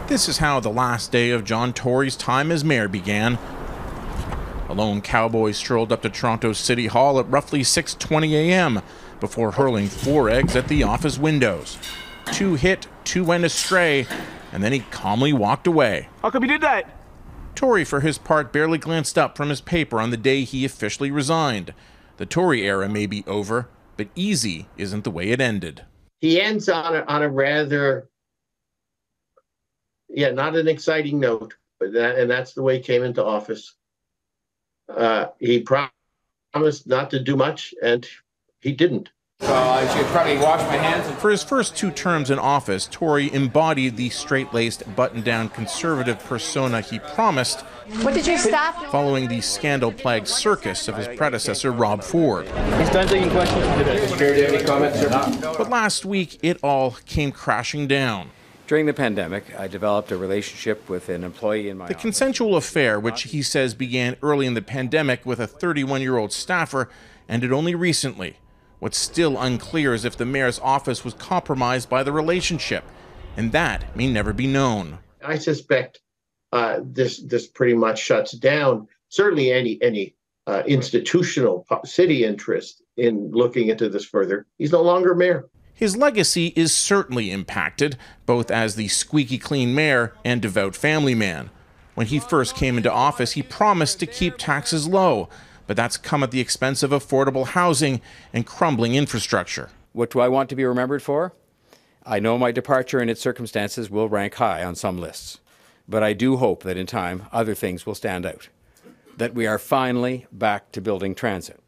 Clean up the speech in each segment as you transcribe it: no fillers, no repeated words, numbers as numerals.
This is how the last day of John Tory's time as mayor began. A lone cowboy strolled up to Toronto's City Hall at roughly 6:20 a.m. before hurling 4 eggs at the office windows. 2 hit, 2 went astray, and then he calmly walked away. How come you did that? Tory, for his part, barely glanced up from his paper on the day he officially resigned. The Tory era may be over, but easy isn't the way it ended. He ends on a rather, not an exciting note, but that's the way he came into office. He promised not to do much, and he didn't. So I should probably wash my hands. For his first 2 terms in office, Tory embodied the straight-laced, button-down conservative persona he promised. What did your staff know? Following the scandal-plagued circus of his predecessor, Rob Ford. He's done taking questions today. Mr. Chair, do you have any comments, sir? But last week, it all came crashing down. During the pandemic, I developed a relationship with an employee in my The office. consensual affair, which he says began early in the pandemic with a 31-year-old staffer, ended only recently. What's still unclear is if the mayor's office was compromised by the relationship, and that may never be known. I suspect this pretty much shuts down certainly any institutional city interest in looking into this further. He's no longer mayor. His legacy is certainly impacted, both as the squeaky clean mayor and devout family man. When he first came into office, he promised to keep taxes low, but that's come at the expense of affordable housing and crumbling infrastructure. What do I want to be remembered for? I know my departure and its circumstances will rank high on some lists, but I do hope that in time other things will stand out, that we are finally back to building transit.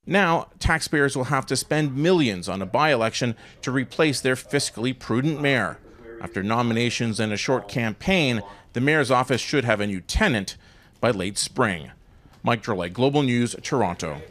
Now, taxpayers will have to spend millions on a by-election to replace their fiscally prudent mayor. After nominations and a short campaign, the mayor's office should have a new tenant by late spring. Mike Drolet, Global News, Toronto.